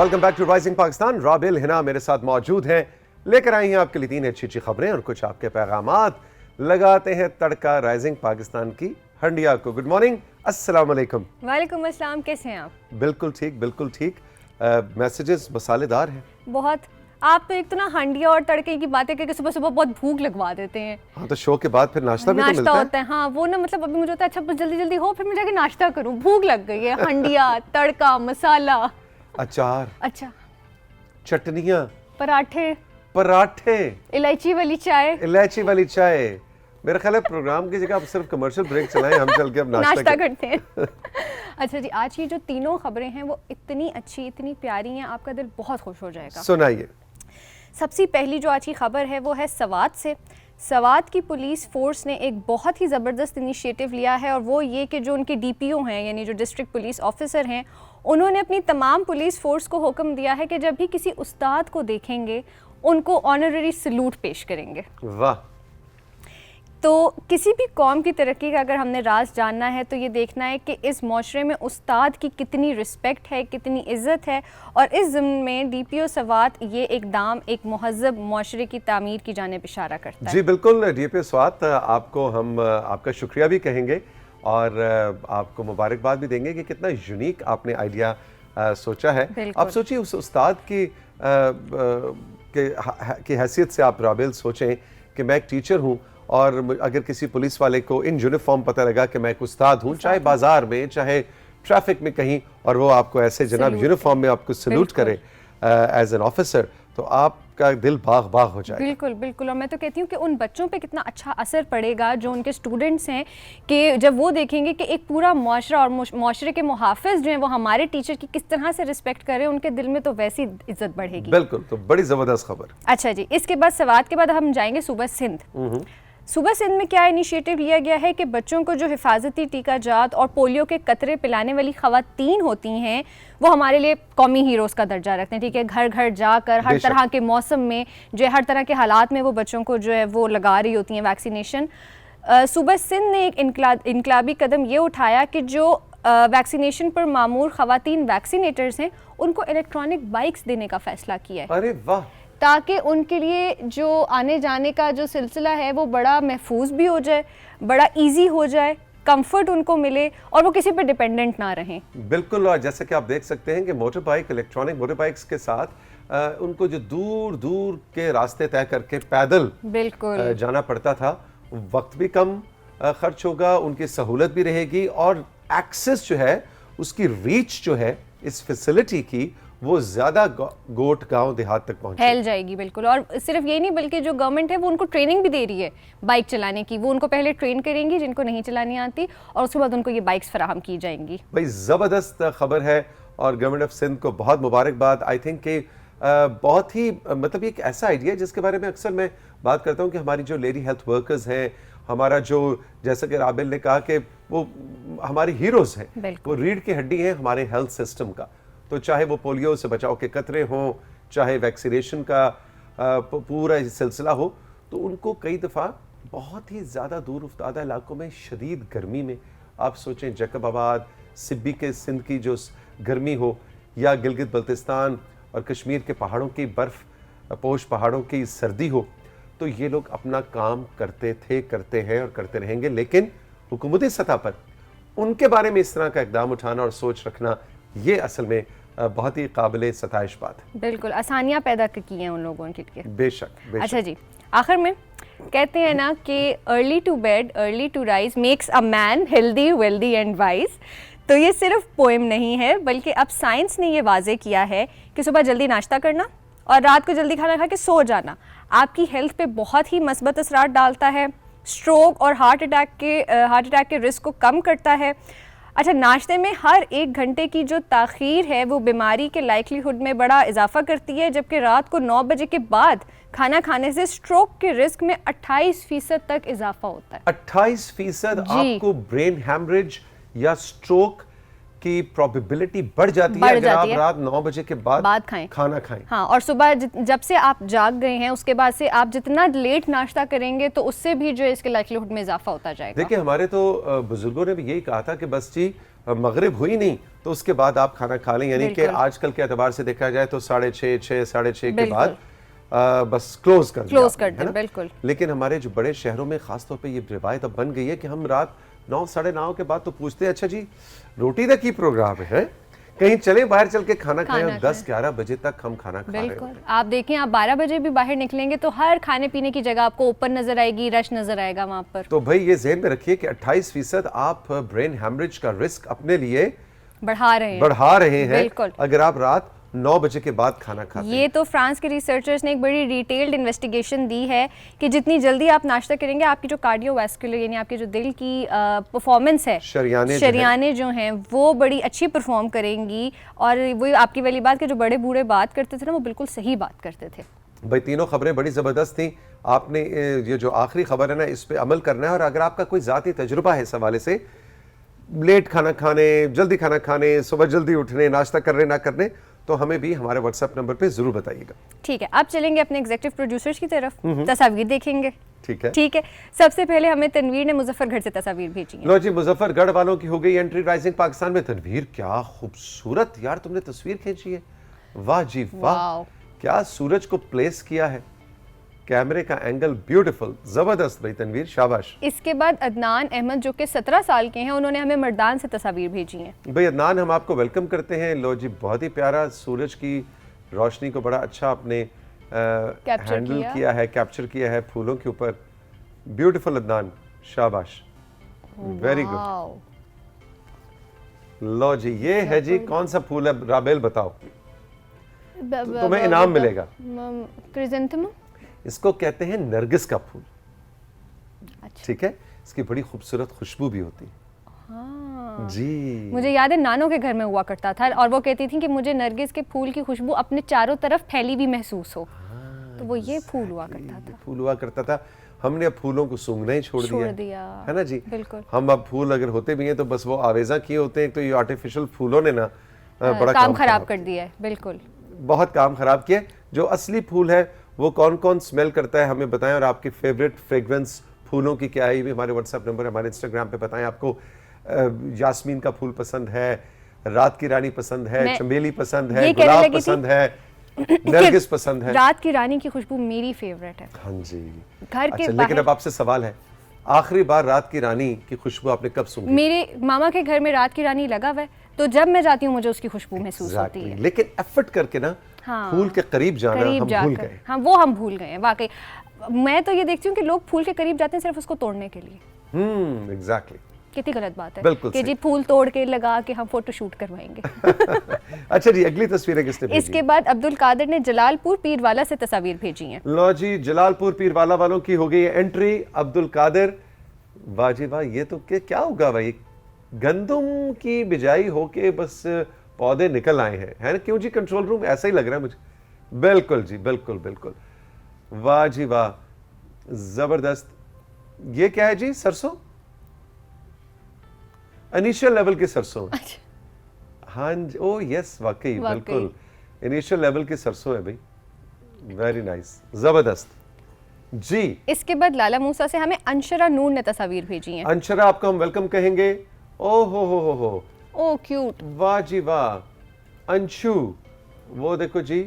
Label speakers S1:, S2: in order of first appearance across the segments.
S1: Welcome back to rising Pakistan. Rabil Hina मेरे साथ मौजूद हैं, लेकर आई हैं आपके लिए 3 अच्छी खबरें और कुछ आपके पैगामात। लगाते हैं तड़का राइजिंग पाकिस्तान की हंडिया को। गुड मॉर्निंग, अस्सलाम वालेकुम।
S2: वालेकुम अस्सलाम, कैसे हैं आप?
S1: बिल्कुल ठीक, बिल्कुल ठीक। मैसेजेस मसालेदार हैं
S2: बहुत। आप तो एक तो ना हंडिया और तड़के की बातें करके सुबह सुबह बहुत भूख लगवा देते हैं।
S1: हाँ, तो शो के बाद फिर नाश्ता भी तो मिलता
S2: होता है। हाँ, वो ना मतलब अभी मुझे होता है अच्छा बस जल्दी जल्दी हो, फिर मैं जाके नाश्ता करूँ, भूख लग गई है। हंडिया, तड़का, मसाला,
S1: अचार,
S2: अच्छा,
S1: चटनियाँ,
S2: पराठे, इलायची वाली चाय।
S1: मेरा ख्याल है प्रोग्राम की जगह आप सिर्फ कमर्शियल ब्रेक चलाएं, हम चल के अब नाश्ता
S2: करते हैं। अच्छा जी, आज की जो तीनों खबरें हैं वो इतनी अच्छी, इतनी प्यारी हैं, आपका दिल बहुत खुश हो जाएगा।
S1: सुनाइए।
S2: सबसे पहली जो आज की खबर है वो है सवात से। सवात की पुलिस फोर्स ने एक बहुत ही ज़बरदस्त इनिशिएटिव लिया है, और वो ये कि जो उनके डीपीओ हैं यानी जो डिस्ट्रिक्ट पुलिस ऑफिसर हैं, उन्होंने अपनी तमाम पुलिस फोर्स को हुक्म दिया है कि जब भी किसी उस्ताद को देखेंगे उनको ऑनररी सल्यूट पेश करेंगे।
S1: वाह।
S2: तो किसी भी कौम की तरक्की का अगर हमने राज जानना है तो ये देखना है कि इस माशरे में उस्ताद की कितनी रिस्पेक्ट है, कितनी इज़्ज़त है, और इस ज़िम्न में डीपीओ सवात ये इक़दाम एक महज़ब माशरे की तामीर की जानिब इशारा करता है।
S1: जी बिल्कुल डीपीओ सवात, आपको हम आपका शुक्रिया भी कहेंगे और आपको मुबारकबाद भी देंगे कि कितना यूनिक आपने आइडिया सोचा है। आप सोचिए उस उस्ताद की हैसियत से आप राबिल सोचें कि मैं एक टीचर हूँ और अगर किसी पुलिस वाले को इन यूनिफॉर्म पता लगा कि मैं एक उस्ताद हूँ, चाहे बाजार में चाहे ट्रैफिक में कहीं, और वो आपको ऐसे जनाब यूनिफॉर्म में आपको सल्यूट करे एज एन ऑफिसर, तो आपका दिल बाग बाग हो जाएगा।
S2: बिल्कुल बिल्कुल। और मैं तो कहती हूँ कि उन बच्चों पे कितना अच्छा असर पड़ेगा जो उनके स्टूडेंट्स हैं, कि जब वो देखेंगे कि एक पूरा माशरा और माशरे के मुहाफिज जो हैं वो हमारे टीचर की किस तरह से रिस्पेक्ट करें, उनके दिल में तो वैसी इज्जत बढ़ेगी।
S1: बिल्कुल, तो बड़ी ज़बरदस्त खबर।
S2: अच्छा जी, इसके बाद सवात के बाद हम जाएंगे सूबा सिंध। सूबा सिंध में क्या इनिशिएटिव लिया गया है कि बच्चों को जो हिफाजती टीका जात और पोलियो के कतरे पिलाने वाली ख़वातीन होती हैं वो हमारे लिए कौमी हीरोज़ का दर्जा रखते हैं। ठीक है, घर घर जाकर हर तरह के मौसम में जो हर तरह के हालात में वो बच्चों को जो है वो लगा रही होती हैं वैक्सीनेशन। सूबा सिंध ने एक इनकलाबी कदम ये उठाया कि जो वैक्सीनेशन पर मामूर ख़वातीन वैक्सीनेटर्स हैं उनको इलेक्ट्रॉनिक बाइक्स देने का फ़ैसला किया है।
S1: अरे वाह।
S2: ताकि उनके लिए जो आने जाने का जो सिलसिला है वो बड़ा महफूज भी हो जाए, बड़ा इजी हो जाए, कंफर्ट उनको मिले और वो किसी पे डिपेंडेंट ना रहें।
S1: बिल्कुल। और जैसे कि आप देख सकते हैं कि motor bike, electronic motor bikes के साथ उनको जो दूर दूर के रास्ते तय करके पैदल
S2: बिल्कुल
S1: जाना पड़ता था, वक्त भी कम खर्च होगा, उनकी सहूलत भी रहेगी, और एक्सेस जो है उसकी रीच जो है इस फैसिलिटी की वो ज्यादा गोट गांव देहात तक फैल
S2: जाएगी। बिल्कुल। और सिर्फ ये नहीं बल्कि जो गवर्नमेंट है वो उनको ट्रेनिंग भी दे रही है बाइक चलाने की। वो उनको पहले ट्रेन करेंगी जिनको नहीं चलानी आती, और उसके बाद उनको ये बाइक्स फराहम की जाएंगी।
S1: भाई ज़बरदस्त खबर है और गवर्नमेंट ऑफ सिंध को बहुत मुबारकबाद। आई थिंक कि बहुत ही मतलब एक ऐसा आइडिया है जिसके बारे में अक्सर मैं बात करता हूँ कि हमारी जो लेडी हेल्थ वर्कर्स हैं, हमारा जो जैसा कि राबिल ने कहा कि वो हमारी हीरोज़ हैं, वो रीढ़ की हड्डी हैं हमारे हेल्थ सिस्टम का। तो चाहे वो पोलियो से बचाव के कतरे हों, चाहे वैक्सीनेशन का पूरा सिलसिला हो, तो उनको कई दफ़ा बहुत ही ज़्यादा दूर उफ्तादा इलाकों में शदीद गर्मी में, आप सोचें जैकबाबाद, सिब्बी के सिंध की जो गर्मी हो, या गिलगित बल्तिस्तान और कश्मीर के पहाड़ों की बर्फ़ पोश पहाड़ों की सर्दी हो, तो ये लोग अपना काम करते थे, करते हैं और करते रहेंगे। लेकिन हुकूमती सतह पर उनके बारे में इस तरह का इक़दाम उठाना और सोच रखना, ये असल में बहुत ही काबिले सताइश बात है।
S2: बिल्कुल, आसानियाँ पैदा की हैं उन लोगों के लिए।
S1: बेशक।
S2: अच्छा जी, आखिर में कहते हैं ना कि early to bed early to rise makes a man healthy wealthy and wise. तो ये सिर्फ पोएम नहीं है, बल्कि अब साइंस ने ये वाजे किया है कि सुबह जल्दी नाश्ता करना और रात को जल्दी खाना खा के सो जाना आपकी हेल्थ पे बहुत ही मस्बत असरात डालता है, स्ट्रोक और हार्ट अटैक के रिस्क को कम करता है। अच्छा, नाश्ते में हर 1 घंटे की जो ताख़ीर है वो बीमारी के लाइकलीहुड में बड़ा इजाफा करती है, जबकि रात को 9 बजे के बाद खाना खाने से स्ट्रोक के रिस्क में 28% तक इजाफा होता है।
S1: 28% आपको ब्रेन हैमरेज या स्ट्रोक की प्रोबेबिलिटी बढ़ जाती है अगर आप रात 9 बजे के बाद खाना खाएं।
S2: हाँ, और सुबह जब से आप जाग गए हैं उसके बाद से आप जितना लेट नाश्ता करेंगे तो उससे भी जो है इसके लाइक्लीहुड में इजाफा होता जाएगा।
S1: देखिए, हमारे तो बुजुर्गों ने भी यही कहा था कि बस जी मगरिब हुई नहीं तो उसके बाद आप खाना खा लें, यानी कि
S2: बिल्कुल।
S1: आजकल के एतबार से देखा जाए तो 6:30 6:30 के
S2: बिल्कुल।
S1: बाद बस क्लोज कर दिया
S2: क्लोज
S1: आपने,
S2: कर
S1: है
S2: दें,
S1: ना?
S2: बिल्कुल।
S1: लेकिन हमारे जो बड़े शहरों में खास तौर पे ये रिवायत अब बन गई है कि हम रात 9 साढ़े 9 के बाद तो पूछते हैं, अच्छा जी रोटी दा की प्रोग्राम है, कहीं चले बाहर चल के खाना खाएं।
S2: खाना
S1: और 10-11 बजे तक हम खाना खा रहे
S2: बिल्कुल।
S1: होते हैं।
S2: आप देखें, आप 12 बजे भी बाहर निकलेंगे तो हर खाने पीने की जगह आपको ओपन नजर आएगी, रश नजर आएगा वहां पर।
S1: तो भाई ये ज़हन में रखिए कि 28% आप ब्रेन हैमरेज का रिस्क अपने लिए
S2: बढ़ा रहे हैं।
S1: बढ़ा रहे हैं
S2: बिल्कुल।
S1: अगर आप रात 9 बजे के बाद खाना खाते हैं।
S2: ये तो फ्रांस के रिसर्चर्स ने एक बड़ी डिटेल्ड इन्वेस्टिगेशन दी है कि जितनी जल्दी आप नाश्ता करेंगे, आपकी जो कार्डियोवैस्कुलर यानी आपके जो दिल की परफॉर्मेंस है, शरियानें जो हैं वो बड़ी अच्छी परफॉर्म करेंगी। और वो आपकी वाली बात कि जो बड़े बूढ़े बात करते थे ना, वो बिल्कुल सही बात करते थे।
S1: भाई तीनों खबरें बड़ी ज़बरदस्त थी। आपने ये जो आखिरी खबर है ना, इस पे अमल करना है। और अगर आपका कोई ज़ाती तजुर्बा है इस हवाले से, लेट खाना खाने, जल्दी खाना खाने, सुबह जल्दी उठने, नाश्ता करने ना करने, तो हमें भी हमारे व्हाट्सएप नंबर पे जरूर बताइएगा।
S2: ठीक है, अब चलेंगे अपने एग्जीक्यूटिव प्रोड्यूसर्स की तरफ, तस्वीर देखेंगे।
S1: ठीक है।
S2: ठीक है, सबसे पहले हमें तनवीर ने मुजफ्फरगढ़ से तस्वीर भेजी है।
S1: लो जी, मुजफ्फरगढ़ वालों की हो गई एंट्री राइजिंग पाकिस्तान में। तनवीर क्या खूबसूरत यार तुमने तस्वीर खींची है, वाह जी वाह,
S2: वाओ।
S1: क्या सूरज को प्लेस किया है, कैमरे का एंगल ब्यूटीफुल, जबरदस्त भाई तनवीर, शाबाश।
S2: इसके बाद अदनान अहमद जो कि 17 साल के हैं, उन्होंने हमें मर्दान से तस्वीर भेजी हैं।
S1: भाई अदनान, हम आपको वेलकम करते हैं। लो जी, बहुत ही प्यारा, सूरज की रोशनी को बड़ा अच्छा आपने हैंडल किया है, कैप्चर किया है फूलों के ऊपर। ब्यूटीफुल अदनान, शाबाश, वेरी गुड।
S2: वाओ।
S1: लो जी, ये है जी, कौन सा फूल है राबेल बताओ, तुम्हें इनाम मिलेगा।
S2: क्रिजेंथेमम।
S1: इसको कहते हैं नरगिस का फूल।
S2: अच्छा।
S1: ठीक है, इसकी बड़ी खूबसूरत खुशबू भी होती है।
S2: हाँ।
S1: जी,
S2: मुझे याद है नानों के घर में हुआ करता था, और वो कहती थी कि मुझे नरगिस के फूल की खुशबू अपने चारों तरफ फैली भी महसूस हो। तो वो ये फूल हुआ करता था।
S1: फूल हुआ करता था। हमने अब फूलों को सूंघना ही छोड़ दिया है ना जी।
S2: बिल्कुल।
S1: हम अब फूल अगर होते भी हैं तो बस वो आवेजा किए होते हैं। तो ये आर्टिफिशियल फूलों ने ना बड़ा
S2: काम खराब कर दिया है। बिल्कुल,
S1: बहुत काम खराब किया। जो असली फूल है वो कौन कौन स्मेल करता है हमें बताएं, और आपकी फेवरेट फ्रेग्रेंस फूलों की क्या है, ये भी हमारे व्हाट्सएप नंबर, हमारे इंस्टाग्राम पे बताएं। आपको यास्मीन का फूल पसंद है, रात की रानी पसंद है, चमेली पसंद है, गुलाब पसंद है, नरगिस पसंद है?
S2: रात की रानी की खुशबू मेरी फेवरेट है।
S1: हाँ जी।
S2: घर के
S1: अच्छा, लेकिन अब आपसे सवाल है, आखिरी बार रात की रानी की खुशबू आपने कब सूंघी?
S2: मेरे मामा के घर में रात की रानी लगा हुआ है, तो जब मैं जाती हूँ मुझे उसकी खुशबू महसूस होती है।
S1: लेकिन एफर्ट करके ना,
S2: हाँ,
S1: फूल के करीब जाना हम भूल गए।
S2: हाँ, वो हम भूल गए हैं वाकई। मैं तो ये देखती हूँ कि लोग फूल के करीब जाते हैं सिर्फ उसको तोड़ने के लिए।
S1: एग्जैक्टली।
S2: कितनी गलत बात है।
S1: बिल्कुल
S2: कि जी फूल तोड़ के लगा के हम फोटो शूट करवाएंगे।
S1: अच्छा जी, अगली तस्वीरें किसने भेजी?
S2: इसके बाद अब्दुल कादिर ने जलालपुर पीरवाला से तस्वीर भेजी हैं।
S1: लो जी, जलालपुर पीरवाला वालों की हो गई है एंट्री। अब्दुल कादिर, वाह जी वाह, ये तो क्या होगा भाई, गंदम की बिजाई होके बस पौधे निकल आए हैं, है ना? क्यों जी, कंट्रोल रूम ऐसा ही लग रहा है मुझे। बिल्कुल जी, बिल्कुल बिल्कुल, वाह जी वाह, जबरदस्त। ये क्या है जी? सरसों, इनिशियल लेवल की सरसों। हाँ जी, ओ यस, वाकई बिल्कुल इनिशियल लेवल की सरसों है भाई, वेरी नाइस, जबरदस्त जी।
S2: इसके बाद लाला मूसा से हमें अंशरा नूर ने तस्वीर भेजी हैं।
S1: अंशरा, आपको हम वेलकम कहेंगे। ओ हो,
S2: ओ क्यूट,
S1: वाह जी वाह। अंशु, वो देखो जी,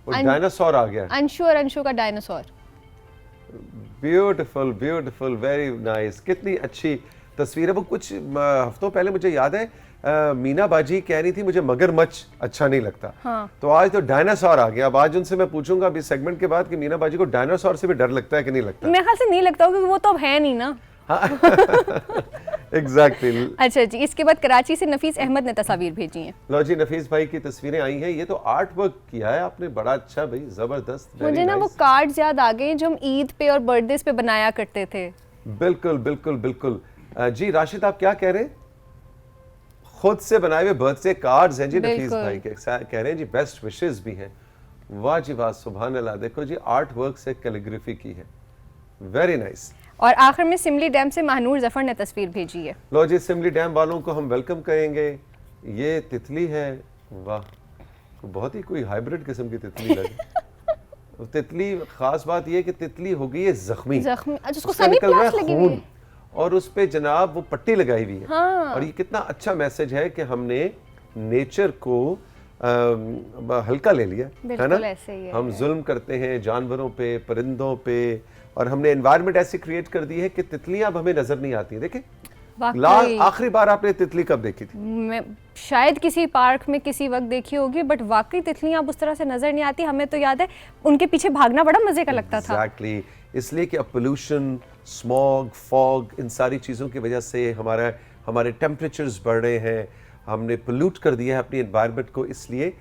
S1: वो डायनासोर आ गया।
S2: अंशु और अंशु का dinosaur.
S1: Beautiful beautiful, very nice, कितनी अच्छी तस्वीर है। वो कुछ हफ्तों पहले मुझे याद है मीना बाजी कह रही थी मुझे मगरमच्छ अच्छा नहीं लगता।
S2: हाँ।
S1: तो आज तो डायनासोर आ गया। अब आज उनसे मैं पूछूंगा अभी सेगमेंट के बाद कि मीना बाजी को डायनासोर से भी डर लगता है कि नहीं लगता?
S2: मेरे ख्याल से नहीं लगता, क्योंकि वो तो अब है नहीं ना।
S1: एग्जैक्टली।
S2: अच्छा जी, इसके बाद कराची से नफीस अहमद ने तस्वीर भेजी हैं।
S1: लो जी, नफीस भाई की तस्वीरें आई हैं। ये तो आर्ट वर्क किया है आपने, बड़ा अच्छा भाई, जबरदस्त।
S2: मुझे ना वो कार्ड्स याद आ गए जो हम ईद पे और बर्थडेज पे बनाया करते थे।
S1: बिल्कुल बिल्कुल बिल्कुल। जी राशिद, आप क्या कह रहे हैं? खुद से बनाए हुए बर्थडे कार्ड्स हैं जी नफीस भाई के, कह रहे हैं जी बेस्ट विशेस भी हैं। वाह जी वाह, सुभान अल्लाह। देखो जी, आर्ट वर्क से कैलीग्राफी की है, वेरी नाइस।
S2: और आखिर में सिमली डैम से महानूर जफर ने तस्वीर भेजी है।
S1: लो जी, सिमली डैम वालों को हम वेलकम करेंगे। ये तितली है, वाह, बहुत ही कोई हाइब्रिड किस्म की तितली लगी। तितली, खास बात यह कि तितली हो गई है जख्मी,
S2: जिसको सेमी प्लास्ट लगी हुई है।
S1: और उस पे जनाब वो पट्टी लगाई हुई है।
S2: हाँ।
S1: और ये कितना अच्छा मैसेज है कि हमने नेचर को हल्का ले लिया, है ना?
S2: बिल्कुल ऐसे ही है।
S1: हम जुल्म करते हैं जानवरों पे, परिंदों पे, और हमने एनवायरनमेंट ऐसी क्रिएट कर दी है कि तितलियां अब हमें नजर नहीं आती। देखे
S2: वाकई
S1: आखिरी बार आपने तितली कब देखी थी?
S2: मैं शायद किसी पार्क में किसी वक्त देखी होगी, बट वाकई तितलियां अब उस तरह से नजर नहीं आती। हमें तो याद है उनके पीछे भागना बड़ा मजे का लगता था।
S1: एग्जैक्टली, इसलिए कि अब पोल्यूशन, स्मॉग, फॉग, इन सारी चीज़ों की वजह से हमारे टेम्परेचर्स बढ़ रहे हैं, हमने पोल्यूट कर दिया है अपनी एनवायरनमेंट को, इसलिए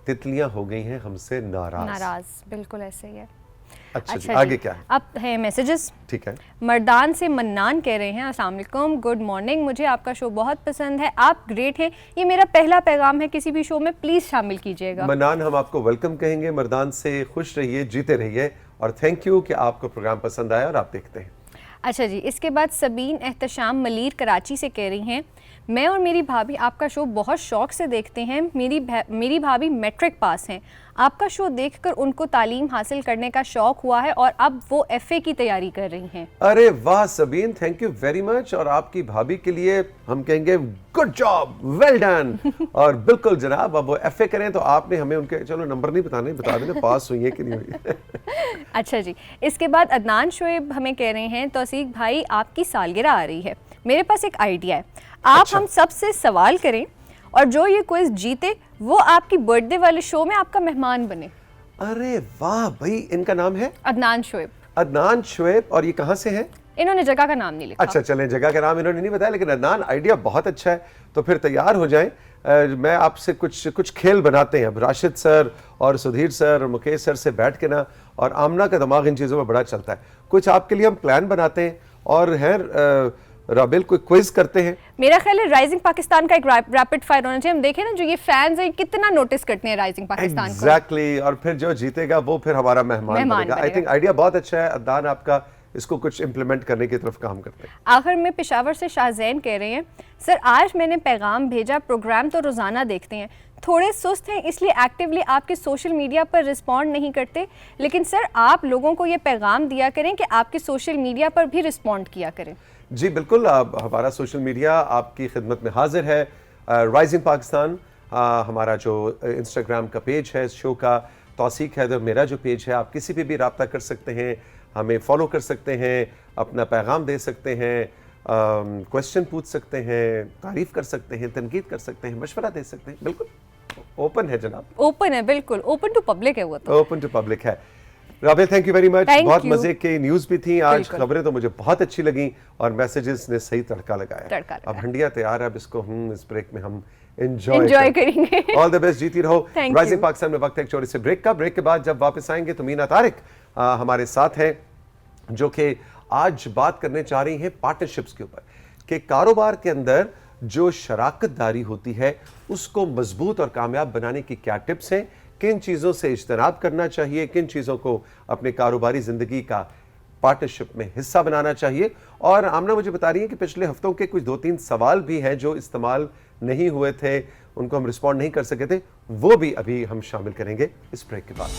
S1: तितलियां हो गई हैं हमसे नाराज।
S2: बिल्कुल ऐसे ही है।
S1: अच्छा जी, आगे क्या है?
S2: अब है मैसेजेस।
S1: ठीक है।
S2: मर्दान से मन्नान कह रहे हैं, अस्सलाम वालेकुम, गुड मॉर्निंग, मुझे आपका शो बहुत पसंद है, आप ग्रेट हैं, ये मेरा पहला पैगाम है, किसी भी शो में प्लीज शामिल कीजिएगा।
S1: मन्नान, हम आपको वेलकम कहेंगे। मर्दान से खुश रहिए, जीते रहिए, और थैंक यू कि आपको प्रोग्राम पसंद आया और आप देखते हैं।
S2: अच्छा जी, इसके बाद सबीन एहतशाम मलीर कराची से कह रही हैं, मैं और मेरी भाभी आपका शो बहुत शौक से देखते हैं, मेरी भाभी मैट्रिक पास हैं, आपका शो देखकर उनको तालीम हासिल करने का शौक हुआ है और अब वो एफए की तैयारी कर रही हैं।
S1: अरे वाह Sabeen, thank you very much. और आपकी भाभी के लिए हम कहेंगे गुड जॉब, वेल डन। और बिल्कुल जनाब, अब वो एफए करें तो आपने हमें उनके, चलो नंबर नहीं बताने, बता देना पास हुई है कि नहीं हुई।
S2: अच्छा जी, इसके बाद अदनान शोएब हमें कह रहे हैं, तौसीक भाई आपकी सालगिरह आ रही है, मेरे पास एक आइडिया है, आप
S1: अच्छा।
S2: हम सबसे सवाल करें और जो ये क्विज जीते वो आपकी बर्थडे वाले शो में आपका मेहमान बने।
S1: अरे वाह भाई, इनका नाम है
S2: अदनान शोएब।
S1: अदनान शोएब, और ये कहाँ से हैं?
S2: इन्होंने जगह का नाम नहीं लिखा।
S1: अच्छा चलें, जगह का नाम इन्होंने नहीं बताया, लेकिन अदनान आइडिया बहुत अच्छा है, तो फिर तैयार हो जाएं। मैं आपसे कुछ खेल बनाते हैं अब, राशिद सर और सुधीर सर और मुकेश सर से बैठ के ना, और आमना का दिमाग इन चीज़ों में बड़ा चलता है, कुछ आपके लिए हम प्लान बनाते हैं और है राबिल कोई क्विज करते हैं।
S2: मेरा ख्याल है राइजिंग पाकिस्तान का एक रैपिड फायर होना चाहिए, हम देखें ना जो ये फैंस हैं कितना नोटिस करते हैं राइजिंग पाकिस्तान को।
S1: एग्जैक्टली, और फिर जो जीतेगा वो फिर हमारा मेहमान बनेगा। आई थिंक आइडिया बहुत अच्छा है अदनान आपका, इसको कुछ इंप्लीमेंट करने की तरफ काम करते हैं।
S2: आखिर में पेशावर से शाहजैन कह रहे हैं, सर आज मैंने पैगाम भेजा, प्रोग्राम तो रोजाना देखते हैं, थोड़े सुस्त हैं इसलिए एक्टिवली आपके सोशल मीडिया पर रिस्पॉन्ड नहीं करते, लेकिन सर आप लोगों को ये पैगाम दिया करें कि आपके सोशल मीडिया पर भी रिस्पॉन्ड किया करें। जी
S1: बिल्कुल, हमारा सोशल मीडिया आपकी खिदमत में हाजिर है। राइजिंग पाकिस्तान हमारा जो इंस्टाग्राम का पेज है इस शो का, तौसीक हैदर मेरा जो पेज है, आप किसी पे भी रब्ता कर सकते हैं, हमें फॉलो कर सकते हैं, अपना पैगाम दे सकते हैं, क्वेश्चन पूछ सकते हैं, तारीफ कर सकते हैं, तनकीद कर सकते हैं, मशवरा दे सकते हैं। बिल्कुल ओपन है जनाब,
S2: ओपन है, बिल्कुल ओपन टू पब्लिक है, वो तो
S1: ओपन टू पब्लिक है। Rabil thank you very much, बहुत मजे की न्यूज भी थी आज, खबरें तो मुझे बहुत अच्छी लगी और मैसेजेस ने सही तड़का लगाया। अब हंडिया तैयार है, अब इसको इस ब्रेक में हम एंजॉय
S2: करेंगे।
S1: ऑल द बेस्ट, जीती रहो। राइजिंग पाकिस्तान में वक्त है एक छोटे से ब्रेक का। ब्रेक के बाद जब वापस आएंगे तो मीना तारिक हमारे साथ हैं, जो कि आज बात करने चाह रही हैं पार्टनरशिप्स के ऊपर, कि कारोबार के अंदर जो शराकतदारी होती है उसको मजबूत और कामयाब बनाने की क्या टिप्स हैं, किन चीज़ों से इज्तनाब करना चाहिए, किन चीज़ों को अपने कारोबारी ज़िंदगी का पार्टनरशिप में हिस्सा बनाना चाहिए। और आमना मुझे बता रही है कि पिछले हफ्तों के कुछ 2-3 सवाल भी हैं जो इस्तेमाल नहीं हुए थे, उनको हम रिस्पॉन्ड नहीं कर सके थे, वो भी अभी हम शामिल करेंगे इस ब्रेक के बाद।